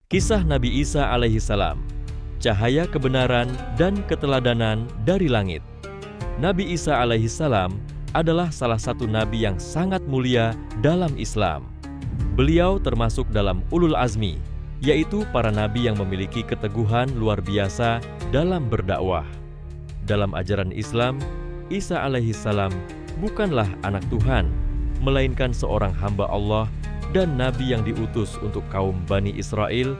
Kisah Nabi Isa alaihi salam, cahaya kebenaran dan keteladanan dari langit. Nabi Isa alaihi salam adalah salah satu nabi yang sangat mulia dalam Islam. Beliau termasuk dalam ulul azmi, yaitu para nabi yang memiliki keteguhan luar biasa dalam berdakwah. Dalam ajaran Islam, Isa alaihi salam bukanlah anak Tuhan, melainkan seorang hamba Allah dan nabi yang diutus untuk kaum Bani Israel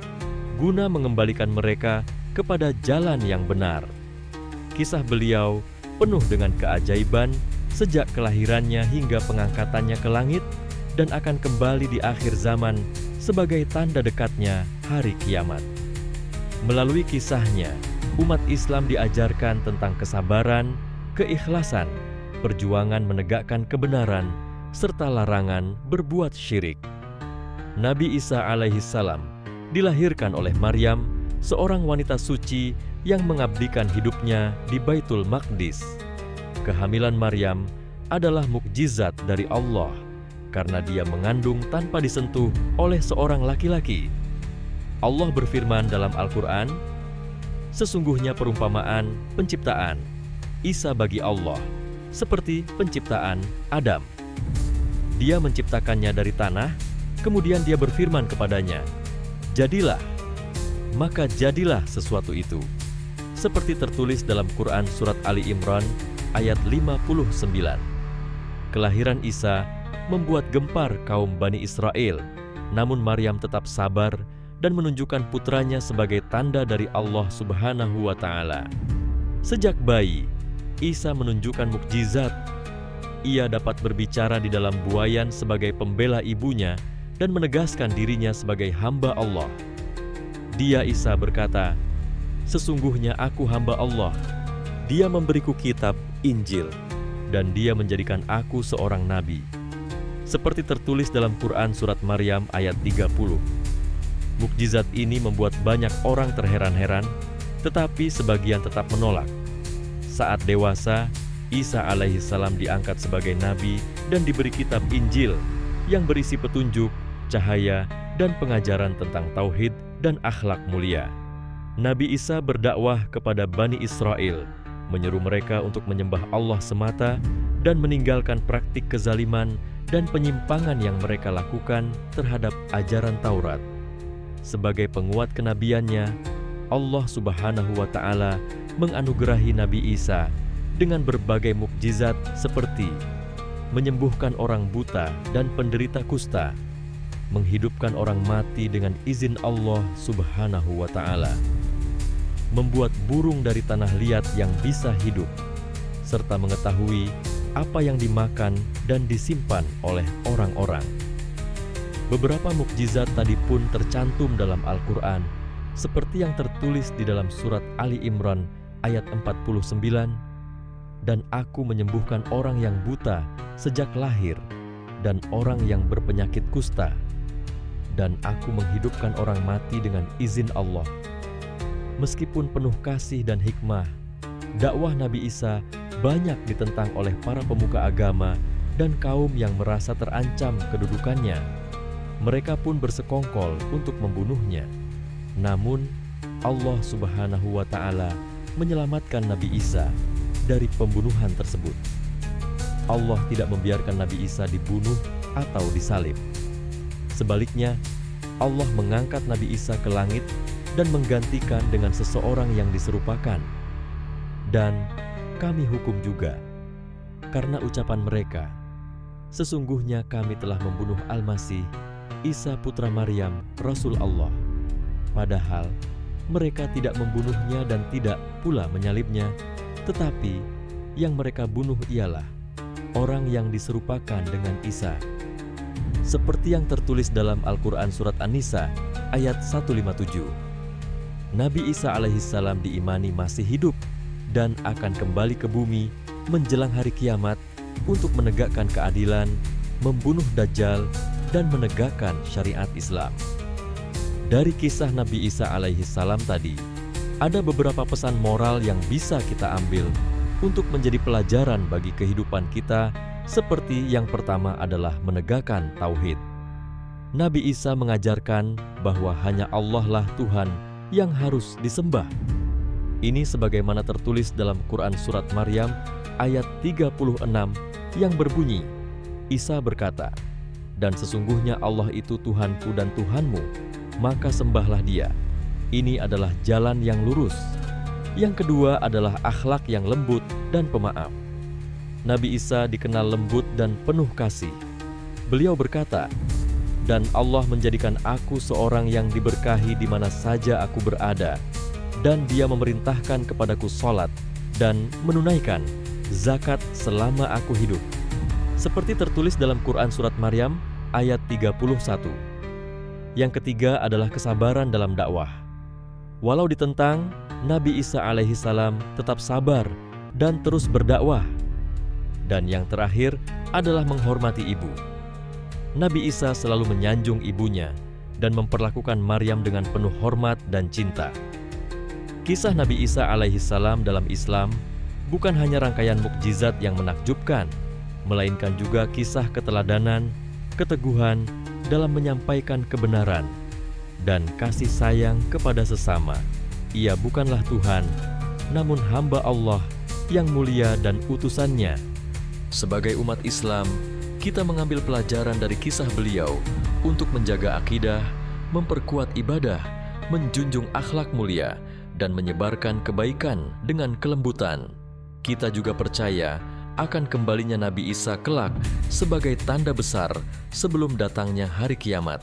guna mengembalikan mereka kepada jalan yang benar. Kisah beliau penuh dengan keajaiban sejak kelahirannya hingga pengangkatannya ke langit dan akan kembali di akhir zaman sebagai tanda dekatnya hari kiamat. Melalui kisahnya, umat Islam diajarkan tentang kesabaran, keikhlasan, perjuangan menegakkan kebenaran, serta larangan berbuat syirik. Nabi Isa alaihi salam dilahirkan oleh Maryam, seorang wanita suci yang mengabdikan hidupnya di Baitul Maqdis. Kehamilan Maryam adalah mukjizat dari Allah karena dia mengandung tanpa disentuh oleh seorang laki-laki. Allah berfirman dalam Al-Quran, "Sesungguhnya perumpamaan penciptaan Isa bagi Allah seperti penciptaan Adam. Dia menciptakannya dari tanah, kemudian dia berfirman kepadanya, 'Jadilah,' maka jadilah sesuatu itu." Seperti tertulis dalam Quran Surat Ali Imran ayat 59. Kelahiran Isa membuat gempar kaum Bani Israel, namun Maryam tetap sabar dan menunjukkan putranya sebagai tanda dari Allah Subhanahu wa Ta'ala. Sejak bayi, Isa menunjukkan mukjizat. Ia dapat berbicara di dalam buayan sebagai pembela ibunya dan menegaskan dirinya sebagai hamba Allah. Dia, Isa, berkata, "Sesungguhnya aku hamba Allah. Dia memberiku kitab, Injil, dan dia menjadikan aku seorang nabi." Seperti tertulis dalam Quran Surat Maryam ayat 30. Mukjizat ini membuat banyak orang terheran-heran, tetapi sebagian tetap menolak. Saat dewasa, Isa alaihi salam diangkat sebagai nabi dan diberi kitab Injil yang berisi petunjuk, cahaya, dan pengajaran tentang tauhid dan akhlak mulia. Nabi Isa berdakwah kepada Bani Israel, menyeru mereka untuk menyembah Allah semata dan meninggalkan praktik kezaliman dan penyimpangan yang mereka lakukan terhadap ajaran Taurat. Sebagai penguat kenabiannya, Allah Subhanahu wa Ta'ala menganugerahi Nabi Isa dengan berbagai mukjizat seperti menyembuhkan orang buta dan penderita kusta, menghidupkan orang mati dengan izin Allah Subhanahu wa Ta'ala, membuat burung dari tanah liat yang bisa hidup, serta mengetahui apa yang dimakan dan disimpan oleh orang-orang. Beberapa mukjizat tadi pun tercantum dalam Al-Quran, seperti yang tertulis di dalam Surat Ali Imran ayat 49, "Dan aku menyembuhkan orang yang buta sejak lahir, dan orang yang berpenyakit kusta, dan aku menghidupkan orang mati dengan izin Allah." Meskipun penuh kasih dan hikmah, dakwah Nabi Isa banyak ditentang oleh para pemuka agama dan kaum yang merasa terancam kedudukannya. Mereka pun bersekongkol untuk membunuhnya. Namun, Allah Subhanahu wa Ta'ala menyelamatkan Nabi Isa dari pembunuhan tersebut. Allah tidak membiarkan Nabi Isa dibunuh atau disalib. Sebaliknya, Allah mengangkat Nabi Isa ke langit dan menggantikan dengan seseorang yang diserupakan. Dan kami hukum juga, karena ucapan mereka, "Sesungguhnya kami telah membunuh Al-Masih, Isa putra Maryam, Rasul Allah." Padahal mereka tidak membunuhnya dan tidak pula menyalibnya, tetapi yang mereka bunuh ialah orang yang diserupakan dengan Isa. Seperti yang tertulis dalam Al-Quran Surat An-Nisa ayat 157. Nabi Isa alaihissalam diimani masih hidup dan akan kembali ke bumi menjelang hari kiamat untuk menegakkan keadilan, membunuh Dajjal, dan menegakkan syariat Islam. Dari kisah Nabi Isa alaihissalam tadi, ada beberapa pesan moral yang bisa kita ambil untuk menjadi pelajaran bagi kehidupan kita, seperti yang pertama adalah menegakkan tauhid. Nabi Isa mengajarkan bahwa hanya Allah lah Tuhan yang harus disembah. Ini sebagaimana tertulis dalam Quran Surat Maryam ayat 36 yang berbunyi, Isa berkata, "Dan sesungguhnya Allah itu Tuhanku dan Tuhanmu, maka sembahlah Dia. Ini adalah jalan yang lurus." Yang kedua adalah akhlak yang lembut dan pemaaf. Nabi Isa dikenal lembut dan penuh kasih. Beliau berkata, "Dan Allah menjadikan aku seorang yang diberkahi di mana saja aku berada, dan Dia memerintahkan kepadaku sholat dan menunaikan zakat selama aku hidup." Seperti tertulis dalam Quran Surat Maryam ayat 31. Yang ketiga adalah kesabaran dalam dakwah. Walau ditentang, Nabi Isa alaihissalam tetap sabar dan terus berdakwah. Dan yang terakhir adalah menghormati ibu. Nabi Isa selalu menyanjung ibunya dan memperlakukan Maryam dengan penuh hormat dan cinta. Kisah Nabi Isa alaihissalam dalam Islam bukan hanya rangkaian mukjizat yang menakjubkan, melainkan juga kisah keteladanan, keteguhan dalam menyampaikan kebenaran, dan kasih sayang kepada sesama. Ia bukanlah Tuhan, namun hamba Allah yang mulia dan utusannya. Sebagai umat Islam, kita mengambil pelajaran dari kisah beliau untuk menjaga akidah, memperkuat ibadah, menjunjung akhlak mulia, dan menyebarkan kebaikan dengan kelembutan. Kita juga percaya akan kembalinya Nabi Isa kelak sebagai tanda besar sebelum datangnya hari kiamat.